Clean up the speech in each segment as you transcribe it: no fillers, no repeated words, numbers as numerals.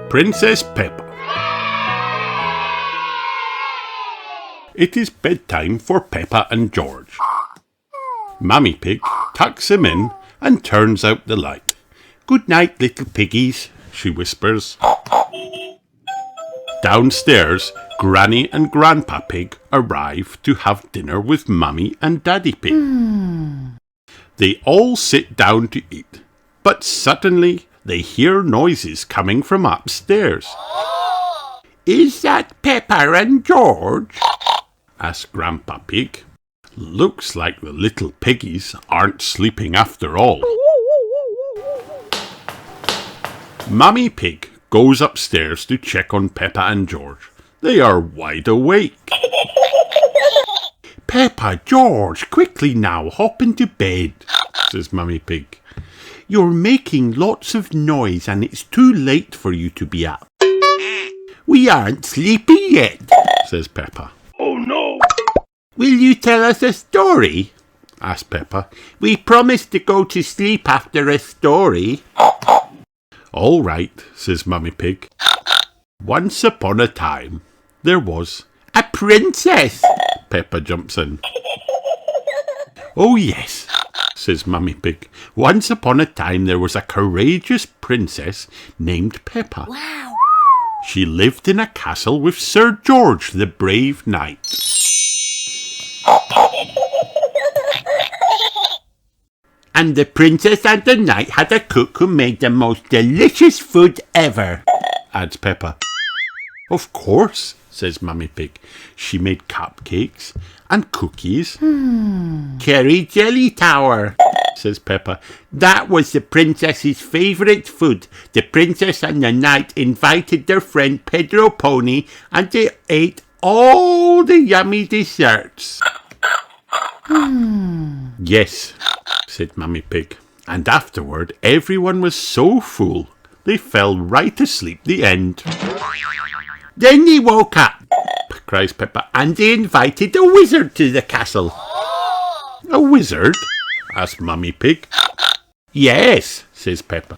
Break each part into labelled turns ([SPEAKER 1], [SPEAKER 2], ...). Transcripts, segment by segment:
[SPEAKER 1] Princess Peppa. It is bedtime for Peppa and George. Mummy Pig tucks him in and turns out the light. "Good night, little piggies," she whispers. Downstairs, Granny and Grandpa Pig arrive to have dinner with Mummy and Daddy Pig. They all sit down to eat, but suddenly they hear noises coming from upstairs. "Is that Peppa and George?" asks Grandpa Pig. Looks like the little piggies aren't sleeping after all. Mummy Pig goes upstairs to check on Peppa and George. They are wide awake. "Peppa, George, quickly now, hop into bed," says Mummy Pig. "You're making lots of noise and it's too late for you to be up." "We aren't sleepy yet," says Peppa.
[SPEAKER 2] Oh no!
[SPEAKER 1] "Will you tell us a story?" asks Peppa. "We promised to go to sleep after a story." "All right," says Mummy Pig. "Once upon a time, there was a princess." Peppa jumps in. "Oh yes," says Mummy Pig. "Once upon a time there was a courageous princess named Peppa.
[SPEAKER 3] Wow.
[SPEAKER 1] She lived in a castle with Sir George the brave knight. And the princess and the knight had a cook who made the most delicious food ever," adds Peppa. "Of course," says Mummy Pig. "She made cupcakes and cookies." "Cherry jelly tower," says Peppa. "That was the princess's favourite food. The princess and the knight invited their friend Pedro Pony and they ate all the yummy desserts." "Yes," said Mummy Pig. "And afterward everyone was so full they fell right asleep the end." "Then they woke up," cries Peppa, "and they invited a wizard to the castle." "A wizard?" asked Mummy Pig. "Yes," says Peppa.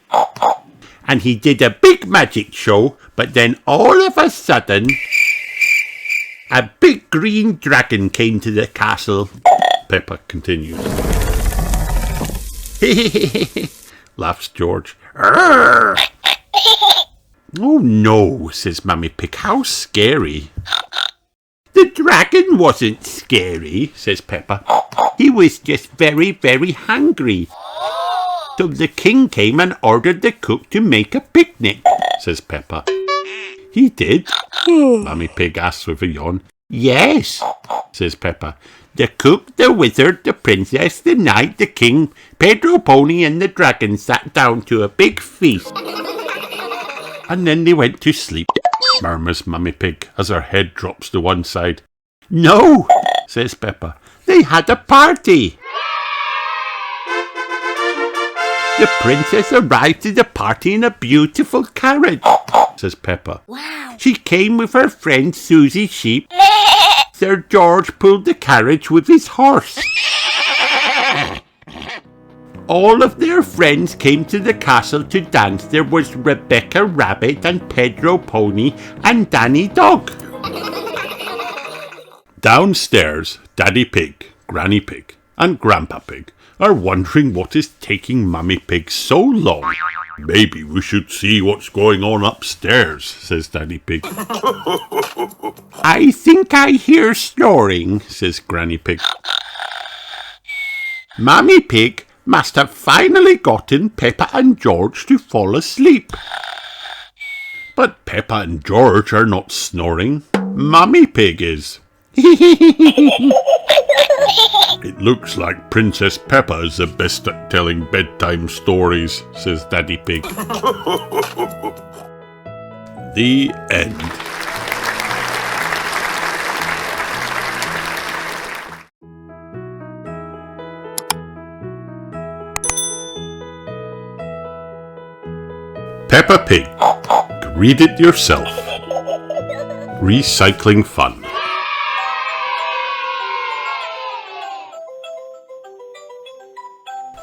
[SPEAKER 1] "And he did a big magic show, but then all of a sudden a big green dragon came to the castle." Peppa continues. Laughs George. "Arr!" "Oh no," says Mummy Pig. "How scary." "The dragon wasn't scary," says Peppa. "He was just very, very hungry. So the king came and ordered the cook to make a picnic," says Peppa. "He did?" Mummy Pig asks with a yawn. "Yes," says Peppa. "The cook, the wizard, the princess, the knight, the king, Pedro Pony and the dragon sat down to a big feast. And then they went to sleep," murmurs Mummy Pig as her head drops to one side. "No," says Peppa. "They had a party. The princess arrived to the party in a beautiful carriage," says Peppa.
[SPEAKER 3] Wow.
[SPEAKER 1] "She came with her friend Susie Sheep. Sir George pulled the carriage with his horse. All of their friends came to the castle to dance. There was Rebecca Rabbit and Pedro Pony and Danny Dog." Downstairs, Daddy Pig, Granny Pig and Grandpa Pig are wondering what is taking Mummy Pig so long. "Maybe we should see what's going on upstairs," says Daddy Pig. "I think I hear snoring," says Granny Pig. "Mummy Pig must have finally gotten Peppa and George to fall asleep." "But Peppa and George are not snoring. Mummy Pig is." "It looks like Princess Peppa is the best at telling bedtime stories," says Daddy Pig. The end. Peppa Pig. Read it yourself. Recycling Fun.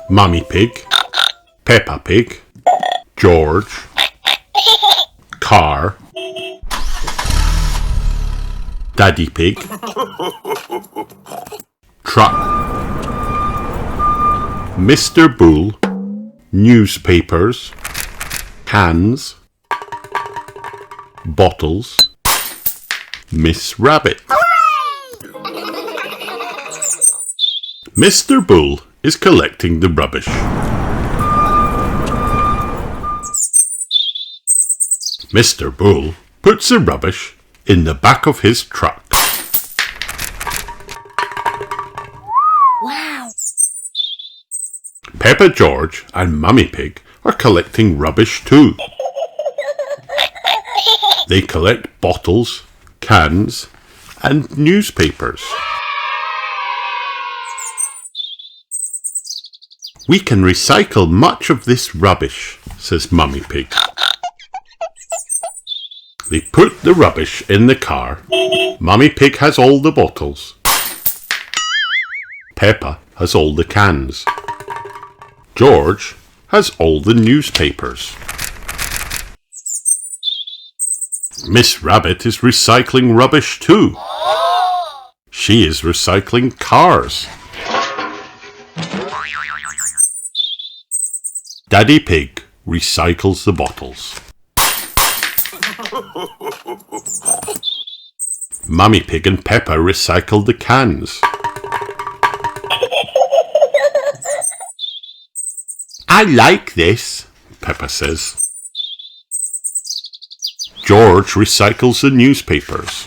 [SPEAKER 1] Mummy Pig, Peppa Pig, George, car, Daddy Pig, truck, Mr. Bull, newspapers, cans, bottles, Miss Rabbit. Mr. Bull is collecting the rubbish. Mr. Bull puts the rubbish in the back of his truck.
[SPEAKER 2] Wow!
[SPEAKER 1] Peppa George and Mummy Pig are collecting rubbish too. They collect bottles, cans, and newspapers. We can recycle much of this rubbish, says Mummy Pig. They put the rubbish in the car. Mummy Pig has all the bottles. Peppa has all the cans. George has all the newspapers. Miss Rabbit is recycling rubbish too. She is recycling cars. Daddy Pig recycles the bottles. Mummy Pig and Peppa recycle the cans. I like this, Peppa says. George recycles the newspapers.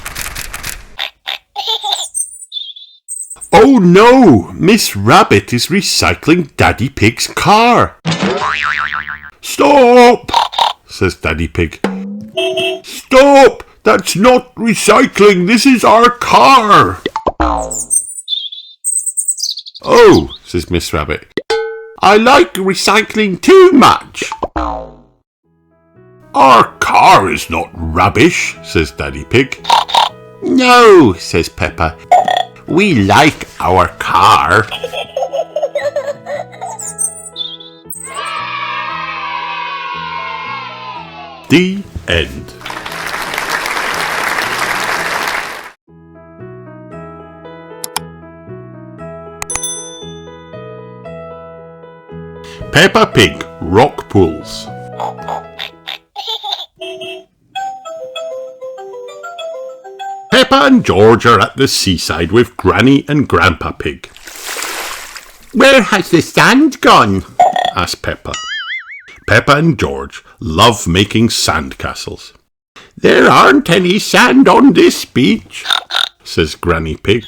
[SPEAKER 1] Oh no! Miss Rabbit is recycling Daddy Pig's car. Stop! Says Daddy Pig. Stop! That's not recycling, this is our car! Oh, says Miss Rabbit. I like recycling too much. Our car is not rubbish, says Daddy Pig. No, says Peppa. We like our car. The end. Peppa Pig rock pools. Peppa and George are at the seaside with Granny and Grandpa Pig. Where has the sand gone? asked Peppa. Peppa and George love making sand castles. There aren't any sand on this beach, says Granny Pig.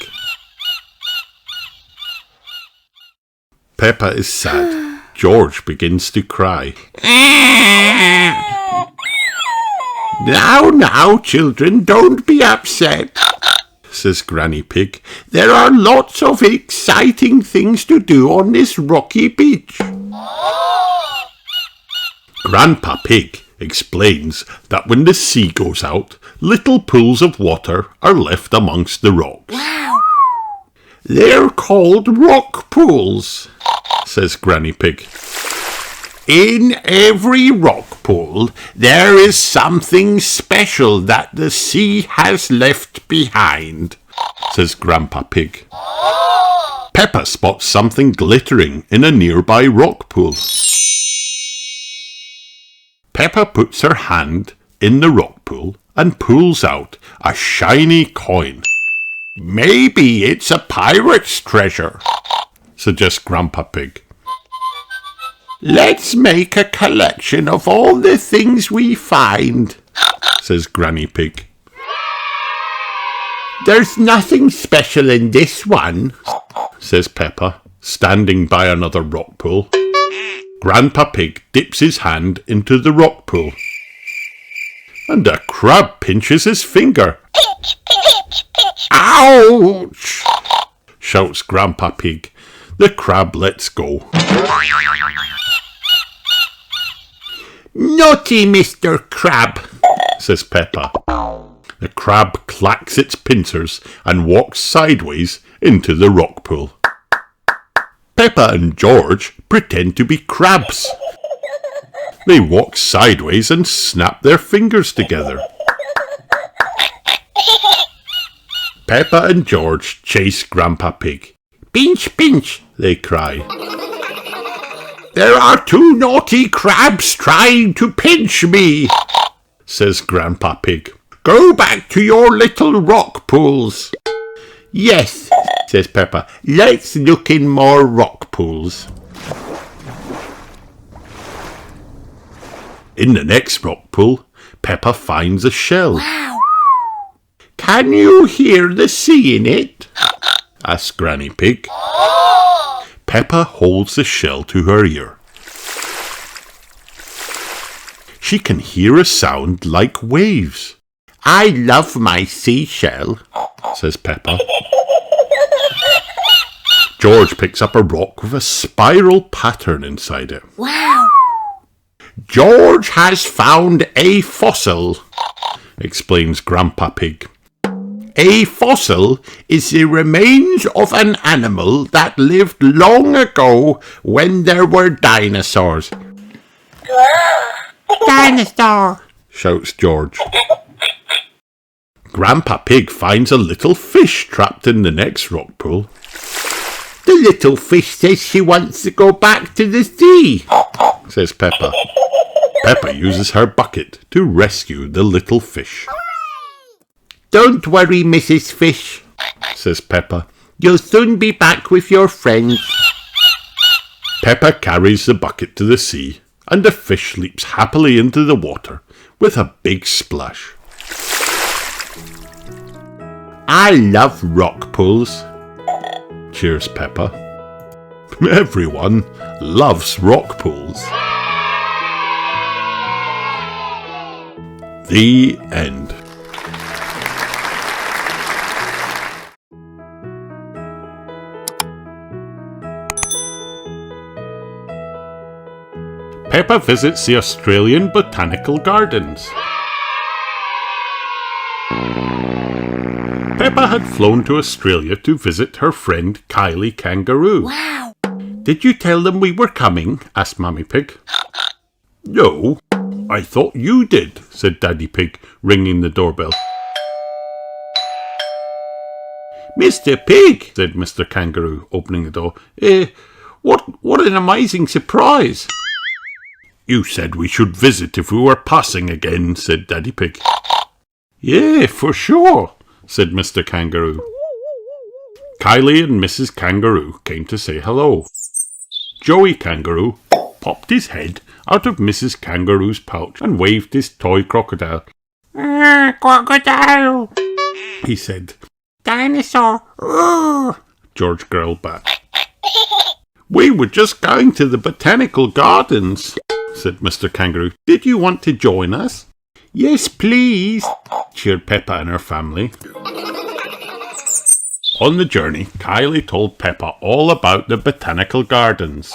[SPEAKER 1] Peppa is sad. George begins to cry. Now, children, don't be upset, says Granny Pig. There are lots of exciting things to do on this rocky beach. Grandpa Pig explains that when the sea goes out, little pools of water are left amongst the rocks.
[SPEAKER 2] Wow!
[SPEAKER 1] They're called rock pools, says Granny Pig. In every rock pool, there is something special that the sea has left behind, says Grandpa Pig. Peppa spots something glittering in a nearby rock pool. Peppa puts her hand in the rock pool and pulls out a shiny coin. Maybe it's a pirate's treasure, suggests Grandpa Pig. Let's make a collection of all the things we find, says Granny Pig. There's nothing special in this one, says Peppa, standing by another rock pool. Grandpa Pig dips his hand into the rock pool, and a crab pinches his finger. Ouch! Shouts Grandpa Pig. The crab lets go. Naughty Mr. Crab, says Peppa. The crab clacks its pincers and walks sideways into the rock pool. Peppa and George pretend to be crabs. They walk sideways and snap their fingers together. Peppa and George chase Grandpa Pig. Pinch, pinch, they cry. There are 2 naughty crabs trying to pinch me, says Grandpa Pig. Go back to your little rock pools. Yes, says Peppa. Let's look in more rock pools. In the next rock pool, Peppa finds a shell.
[SPEAKER 2] Wow!
[SPEAKER 1] Can you hear the sea in it? asks Granny Pig. Peppa holds the shell to her ear. She can hear a sound like waves. I love my seashell, says Peppa. George picks up a rock with a spiral pattern inside it.
[SPEAKER 2] Wow!
[SPEAKER 1] George has found a fossil, explains Grandpa Pig. A fossil is the remains of an animal that lived long ago when there were dinosaurs. Dinosaur, shouts George. Grandpa Pig finds a little fish trapped in the next rock pool. The little fish says she wants to go back to the sea, says Peppa. Peppa uses her bucket to rescue the little fish. Don't worry, Mrs. Fish, says Peppa. You'll soon be back with your friends. Peppa carries the bucket to the sea, and the fish leaps happily into the water with a big splash. I love rock pools, cheers Peppa. Everyone loves rock pools. The end. Peppa visits the Australian Botanical Gardens. Peppa had flown to Australia to visit her friend Kylie Kangaroo.
[SPEAKER 2] Wow!
[SPEAKER 1] Did you tell them we were coming? asked Mummy Pig. No, I thought you did, said Daddy Pig, ringing the doorbell. Mr. Pig, said Mr. Kangaroo, opening the door. What an amazing surprise. You said we should visit if we were passing again, said Daddy Pig. Yeah, for sure, said Mr. Kangaroo. Kylie and Mrs. Kangaroo came to say hello. Joey Kangaroo popped his head out of Mrs. Kangaroo's pouch and waved his toy crocodile. Crocodile, he said. Dinosaur, George growled back. We were just going to the Botanical Gardens, said Mr. Kangaroo. Did you want to join us? Yes, please, cheered Peppa and her family. On the journey, Kylie told Peppa all about the Botanical Gardens.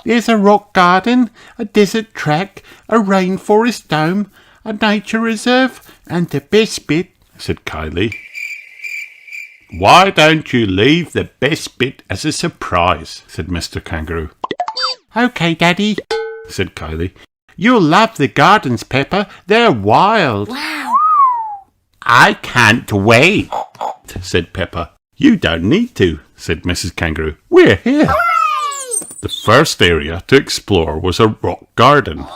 [SPEAKER 1] There's a rock garden, a desert track, a rainforest dome, a nature reserve, and the best bit, said Kylie. Why don't you leave the best bit as a surprise, said Mr. Kangaroo. Okay, Daddy, said Kylie. You'll love the gardens, Peppa. They're wild.
[SPEAKER 2] Wow!
[SPEAKER 1] I can't wait, said Peppa. You don't need to, said Mrs. Kangaroo. We're here.
[SPEAKER 2] Hooray!
[SPEAKER 1] The first area to explore was a rock garden.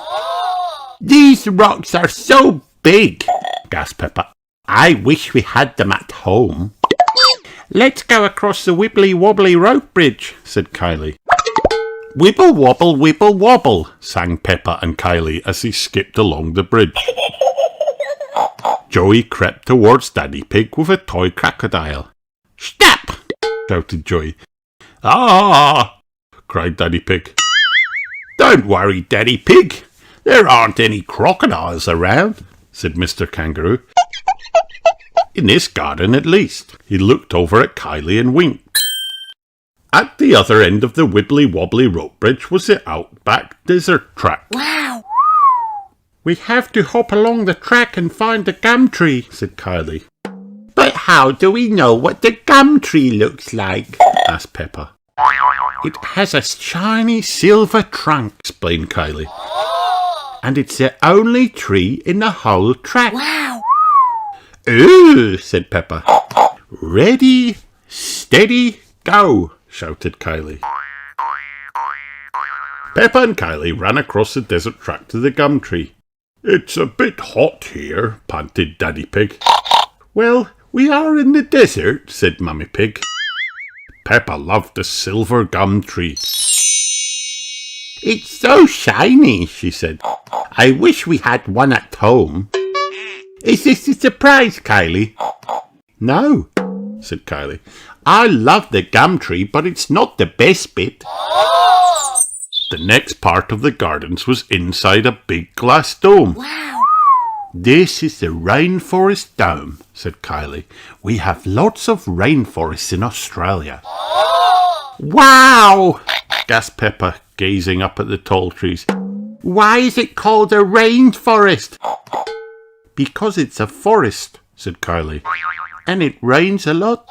[SPEAKER 1] These rocks are so big, gasped Peppa. I wish we had them at home. Let's go across the wibbly-wobbly rope bridge, said Kylie. Wibble wobble, sang Peppa and Kylie as they skipped along the bridge. Joey crept towards Daddy Pig with a toy crocodile. Stop! shouted Joey. Ah! cried Daddy Pig. Don't worry, Daddy Pig. There aren't any crocodiles around, said Mr. Kangaroo. In this garden, at least. He looked over at Kylie and winked. At the other end of the wibbly-wobbly rope bridge was the outback desert track.
[SPEAKER 2] Wow!
[SPEAKER 1] We have to hop along the track and find the gum tree, said Kylie. But how do we know what the gum tree looks like? asked Peppa. It has a shiny silver trunk, explained Kylie. And it's the only tree in the whole track.
[SPEAKER 2] Wow!
[SPEAKER 1] Ooh, said Peppa. Ready, steady, go, shouted Kylie. Peppa and Kylie ran across the desert track to the gum tree. It's a bit hot here, panted Daddy Pig. Well, we are in the desert, said Mummy Pig. Peppa loved the silver gum tree. It's so shiny, she said. I wish we had one at home. Is this a surprise, Kylie? No, said Kylie. I love the gum tree, but it's not the best bit. The next part of the gardens was inside a big glass dome.
[SPEAKER 2] Wow!
[SPEAKER 1] This is the rainforest dome, said Kylie. We have lots of rainforests in Australia. Wow! gasped Peppa, gazing up at the tall trees. Why is it called a rainforest? Because it's a forest, said Kylie. And it rains a lot.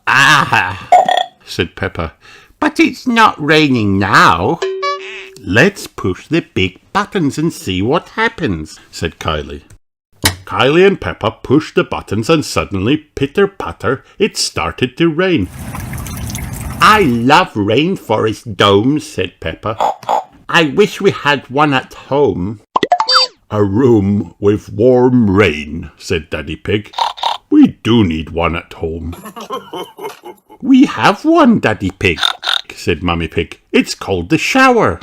[SPEAKER 1] Ah, said Peppa. But it's not raining now. Let's push the big buttons and see what happens, said Kylie. Kylie and Peppa pushed the buttons and suddenly, pitter-patter, it started to rain. I love rainforest domes, said Peppa. I wish we had one at home. A room with warm rain, said Daddy Pig. We do need one at home. We have one, Daddy Pig, said Mummy Pig. It's called the shower.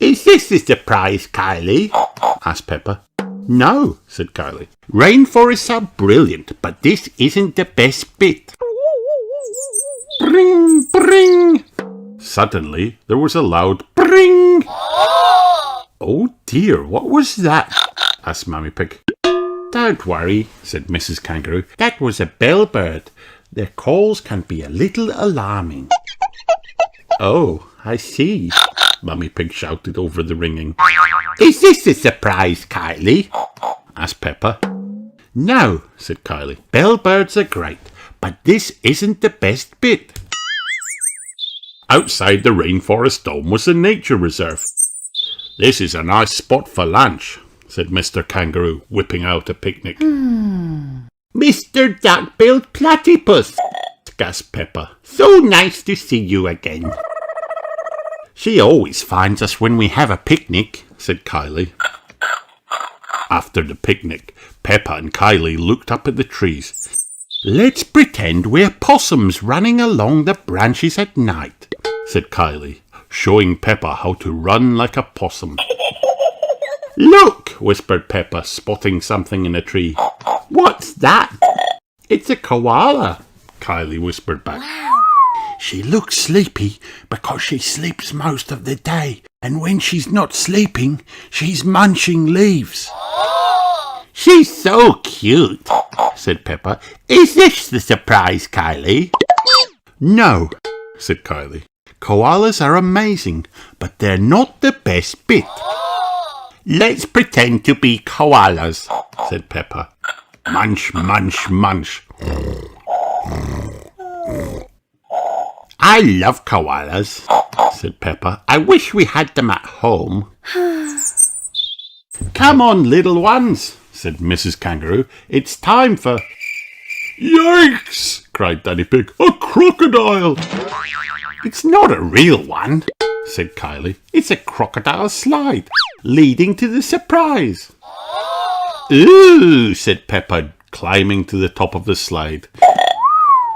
[SPEAKER 1] Is this a surprise, Kylie? asked Peppa. No, said Kylie. Rainforests are brilliant, but this isn't the best bit. Bring, bring. Suddenly, there was a loud bring. Oh dear, what was that? asked Mummy Pig. Don't worry, said Mrs. Kangaroo. That was a bellbird. Their calls can be a little alarming. Oh, I see, Mummy Pig shouted over the ringing. Is this a surprise, Kylie? asked Peppa. No, said Kylie. Bellbirds are great, but this isn't the best bit. Outside the rainforest dome was a nature reserve. This is a nice spot for lunch, said Mr. Kangaroo, whipping out a picnic. Mr. Duck-billed Platypus, gasped Peppa. So nice to see you again. She always finds us when we have a picnic, said Kylie. After the picnic, Peppa and Kylie looked up at the trees. Let's pretend we're possums running along the branches at night, said Kylie, showing Peppa how to run like a possum. Look, whispered Peppa, spotting something in a tree. What's that? It's a koala, Kylie whispered back.
[SPEAKER 2] Wow!
[SPEAKER 1] She looks sleepy because she sleeps most of the day, and when she's not sleeping, she's munching leaves. She's so cute, said Peppa. Is this the surprise, Kylie? No, said Kylie. Koalas are amazing, but they're not the best bit. Let's pretend to be koalas, said Peppa. Munch, munch, munch. I love koalas, said Peppa. I wish we had them at home. Come on, little ones, said Mrs. Kangaroo. It's time for... Yikes! cried Daddy Pig. A crocodile! It's not a real one, said Kylie. It's a crocodile slide, leading to the surprise. Ooh, said Peppa, climbing to the top of the slide.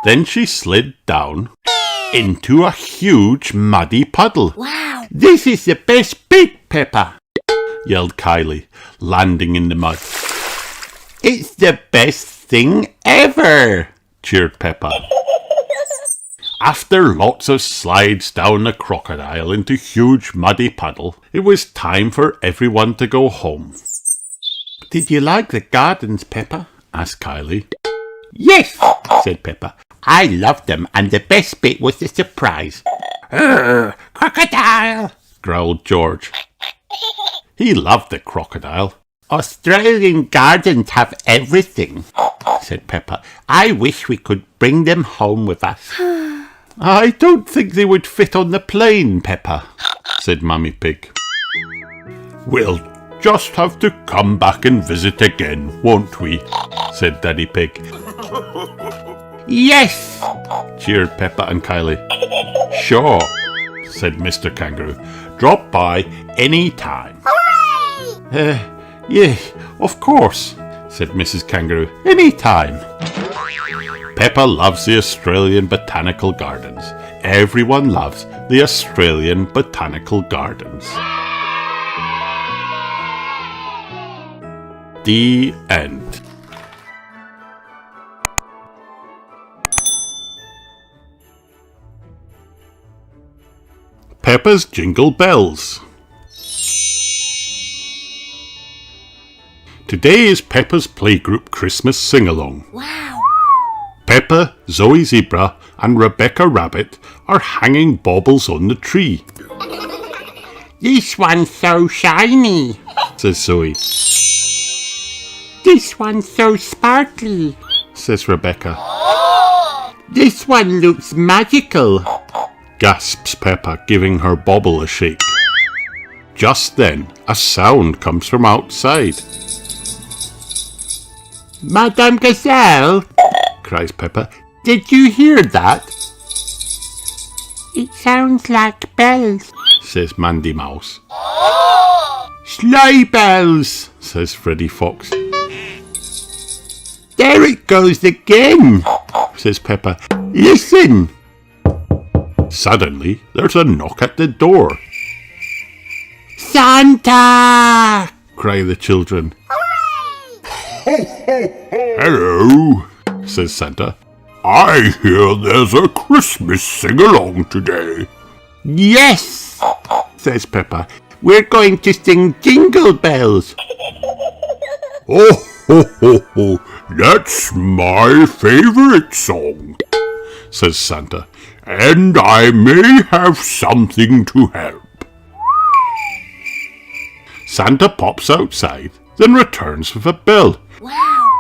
[SPEAKER 1] Then she slid down into a huge muddy puddle.
[SPEAKER 2] Wow!
[SPEAKER 1] This is the best bit, Peppa, yelled Kylie, landing in the mud. It's the best thing ever, cheered Peppa. After lots of slides down the crocodile into huge muddy puddle, it was time for everyone to go home. Did you like the gardens, Peppa? asked Kylie. Yes, said Peppa. I loved them, and the best bit was the surprise. Crocodile, growled George. He loved the crocodile. Australian gardens have everything, said Peppa. I wish we could bring them home with us. I don't think they would fit on the plane, Peppa, said Mummy Pig. We'll just have to come back and visit again, won't we? Said Daddy Pig.
[SPEAKER 2] Yes,
[SPEAKER 1] Cheered Peppa and Kylie. Sure, said Mr. Kangaroo. Drop by any time. Yeah, of course, said Mrs. Kangaroo. Any time. Peppa loves the Australian Botanical Gardens. Everyone loves the Australian Botanical Gardens. The end. Peppa's Jingle Bells. Today is Peppa's Playgroup Christmas Sing-Along.
[SPEAKER 2] wow,
[SPEAKER 1] Peppa, Zoe Zebra and Rebecca Rabbit are hanging baubles on the tree,
[SPEAKER 2] this one's so shiny,
[SPEAKER 1] says Zoe.
[SPEAKER 2] this one's so sparkly,
[SPEAKER 1] Says Rebecca.
[SPEAKER 2] this one looks magical.
[SPEAKER 1] Gasps Peppa, giving her bauble a shake. Just then, a sound comes from outside.
[SPEAKER 2] Madame Gazelle,
[SPEAKER 1] Cries Peppa.
[SPEAKER 2] did you hear that? It sounds like bells.
[SPEAKER 1] Says Mandy Mouse.
[SPEAKER 2] Sleigh bells.
[SPEAKER 1] Says Freddy Fox.
[SPEAKER 2] There it goes again.
[SPEAKER 1] Says Peppa.
[SPEAKER 2] Listen.
[SPEAKER 1] Suddenly, there's a knock at the door.
[SPEAKER 2] Santa.
[SPEAKER 1] Cry the children. Hello, says Santa. I hear there's a Christmas sing-along today.
[SPEAKER 2] Yes,
[SPEAKER 1] Says Peppa.
[SPEAKER 2] we're going to sing Jingle Bells.
[SPEAKER 1] Oh, ho, ho, ho, that's my favourite song, says Santa, and I may have something to help. Santa pops outside, then returns with a bell.
[SPEAKER 2] Wow.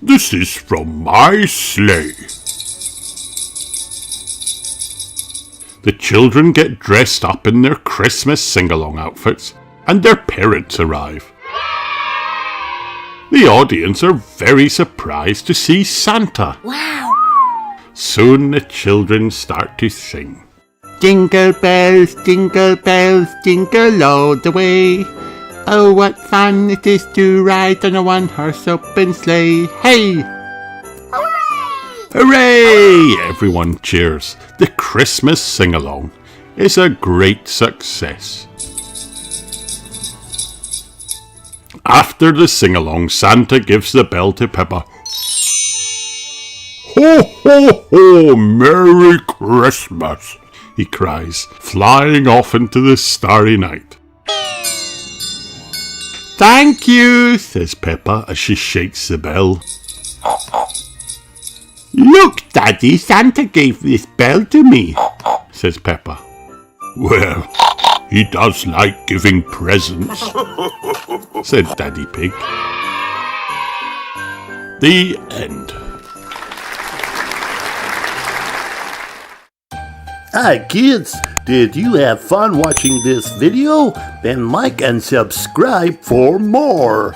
[SPEAKER 1] This is from my sleigh. The children get dressed up in their Christmas sing-along outfits, and their parents arrive. The audience are very surprised to see Santa.
[SPEAKER 2] Wow.
[SPEAKER 1] Soon the children start to sing.
[SPEAKER 2] Jingle bells, jingle all the way. Oh, what fun it is to ride on a one-horse open sleigh. Hey!
[SPEAKER 1] Hooray! Everyone cheers. The Christmas sing-along is a great success. After the sing-along, Santa gives the bell to Peppa. Ho, ho, ho! Merry Christmas! He cries, flying off into the starry night.
[SPEAKER 2] Thank you,
[SPEAKER 1] Says Peppa as she shakes the bell.
[SPEAKER 2] Look, Daddy, Santa gave this bell to me.
[SPEAKER 1] Says Peppa. Well, he does like giving presents, said Daddy Pig. The end.
[SPEAKER 3] Hi kids, did you have fun watching this video? Then like and subscribe for more.